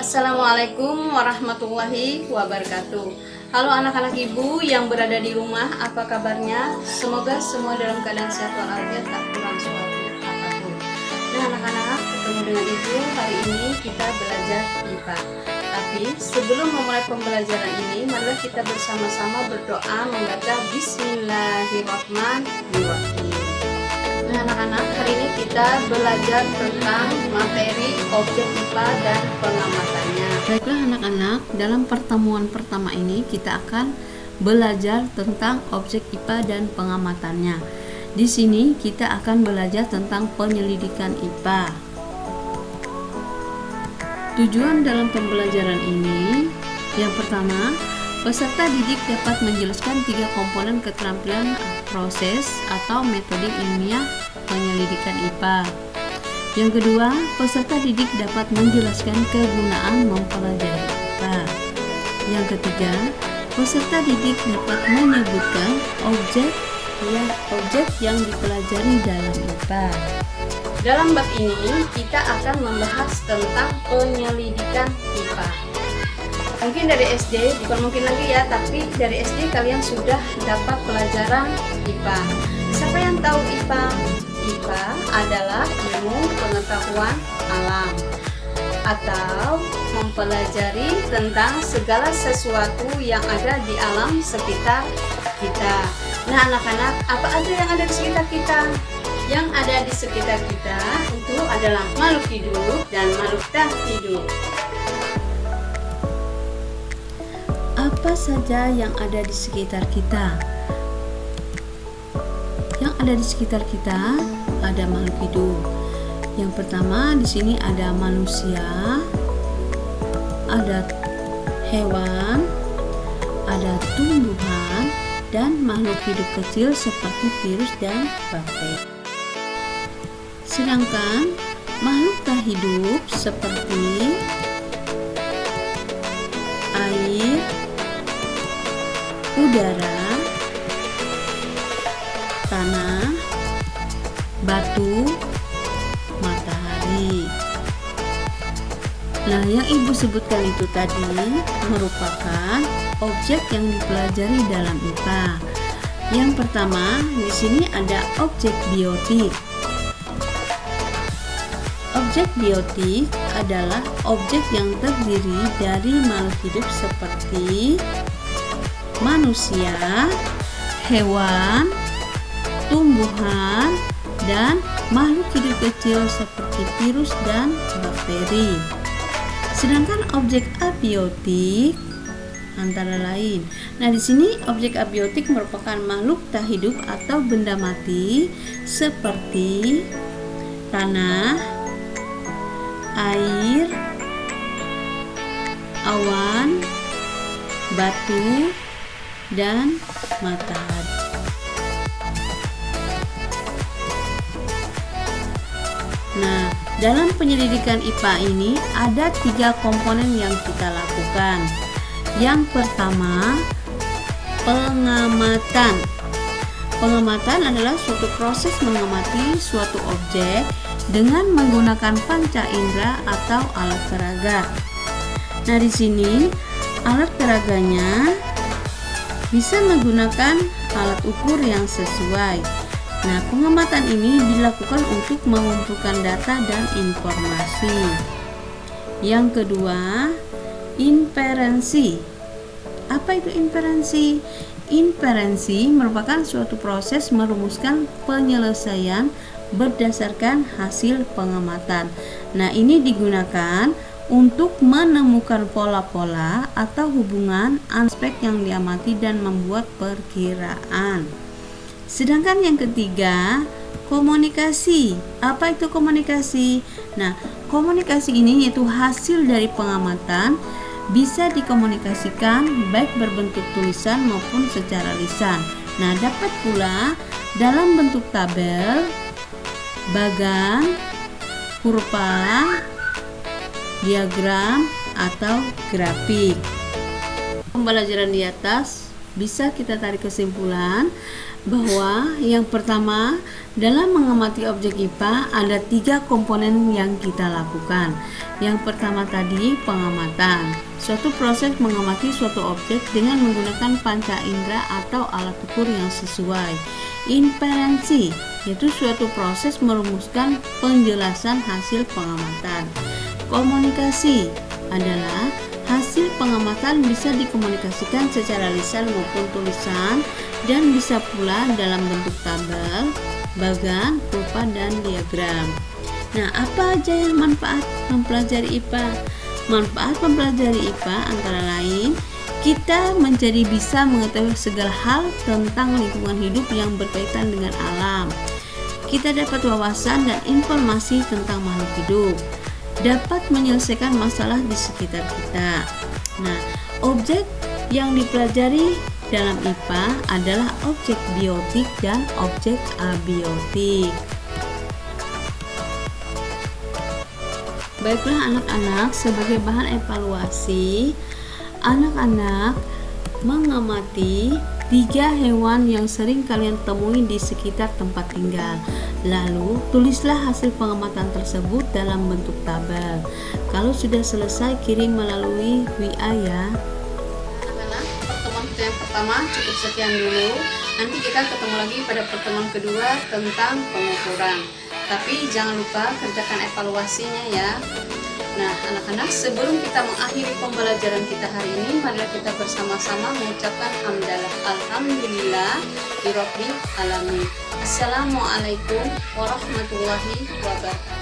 Assalamualaikum warahmatullahi wabarakatuh. Halo anak-anak ibu yang berada di rumah, apa kabarnya? Semoga semua dalam keadaan sehat walafiat, tak kurang suatu apapun. Nah anak-anak, ketemu dengan ibu. Hari ini kita belajar IPA. Tapi sebelum memulai pembelajaran ini, marilah kita bersama-sama berdoa membaca Bismillahirrahmanirrahim. Nah anak-anak, hari ini kita belajar tentang materi objek IPA dan pengamatannya. Baiklah anak-anak, dalam pertemuan pertama ini kita akan belajar tentang objek IPA dan pengamatannya. Di sini kita akan belajar tentang penyelidikan IPA. Tujuan dalam pembelajaran ini, yang pertama, peserta didik dapat menjelaskan 3 komponen keterampilan proses atau metode ilmiah penyelidikan IPA. Yang kedua, peserta didik dapat menjelaskan kegunaan mempelajari IPA. Yang ketiga, peserta didik dapat menyebutkan objek yang dipelajari dalam IPA. Dalam bab ini, kita akan membahas tentang penyelidikan IPA. Mungkin dari SD, bukan mungkin lagi ya, tapi dari SD kalian sudah dapat pelajaran IPA. Siapa yang tahu IPA? IPA adalah ilmu pengetahuan alam atau mempelajari tentang segala sesuatu yang ada di alam sekitar kita. Nah anak-anak, apa aja yang ada di sekitar kita? Yang ada di sekitar kita itu adalah makhluk hidup dan makhluk tak hidup. Apa saja yang ada di sekitar kita? Yang ada di sekitar kita ada makhluk hidup. Yang pertama di sini ada manusia, ada hewan, ada tumbuhan, dan makhluk hidup kecil seperti virus dan bakteri. Sedangkan makhluk tak hidup seperti air, udara, tanah, batu, matahari. Nah, yang ibu sebutkan itu tadi merupakan objek yang dipelajari dalam IPA. Yang pertama, di sini ada objek biotik. Objek biotik adalah objek yang terdiri dari makhluk hidup seperti manusia, hewan, tumbuhan, dan makhluk hidup kecil seperti virus dan bakteri. Sedangkan objek abiotik antara lain. Nah, di sini objek abiotik merupakan makhluk tak hidup atau benda mati seperti tanah, air, awan, batu, dan matahari. Nah, dalam penyelidikan IPA ini ada 3 komponen yang kita lakukan. Yang pertama, pengamatan. Pengamatan adalah suatu proses mengamati suatu objek dengan menggunakan panca indera atau alat peraga. Nah, di sini alat peraganya bisa menggunakan alat ukur yang sesuai. Nah, pengamatan ini dilakukan untuk mengumpulkan data dan informasi. Yang kedua, inferensi. Apa itu inferensi? Inferensi merupakan suatu proses merumuskan penyelesaian berdasarkan hasil pengamatan. Nah, ini digunakan untuk menemukan pola-pola atau hubungan aspek yang diamati dan membuat perkiraan. Sedangkan yang ketiga, komunikasi. Apa itu komunikasi? Nah, komunikasi ini yaitu hasil dari pengamatan bisa dikomunikasikan baik berbentuk tulisan maupun secara lisan. Nah, dapat pula dalam bentuk tabel, bagan, kurva, diagram, atau grafik. Pembelajaran di atas bisa kita tarik kesimpulan bahwa yang pertama, dalam mengamati objek IPA ada 3 komponen yang kita lakukan. Yang pertama tadi pengamatan, suatu proses mengamati suatu objek dengan menggunakan panca indera atau alat ukur yang sesuai. Inferensi, yaitu suatu proses merumuskan penjelasan hasil pengamatan. Komunikasi adalah hasil pengamatan bisa dikomunikasikan secara lisan maupun tulisan dan bisa pula dalam bentuk tabel, bagan, rupa, dan diagram. Nah, apa aja yang manfaat mempelajari IPA? Manfaat mempelajari IPA antara lain kita menjadi bisa mengetahui segala hal tentang lingkungan hidup yang berkaitan dengan alam. Kita dapat wawasan dan informasi tentang makhluk hidup, dapat menyelesaikan masalah di sekitar kita. Nah, objek yang dipelajari dalam IPA adalah objek biotik dan objek abiotik. Baiklah anak-anak, sebagai bahan evaluasi, anak-anak mengamati 3 hewan yang sering kalian temui di sekitar tempat tinggal. Lalu, tulislah hasil pengamatan tersebut dalam bentuk tabel. Kalau sudah selesai, kirim melalui WA ya. Anak-anak, pertemuan kita yang pertama cukup sekian dulu. Nanti kita ketemu lagi pada pertemuan kedua tentang pengukuran. Tapi jangan lupa kerjakan evaluasinya ya. Nah, anak-anak, sebelum kita mengakhiri pembelajaran kita hari ini, marilah kita bersama-sama mengucapkan hamdalah. Alhamdulillah Rabbil alamin. Assalamualaikum warahmatullahi wabarakatuh.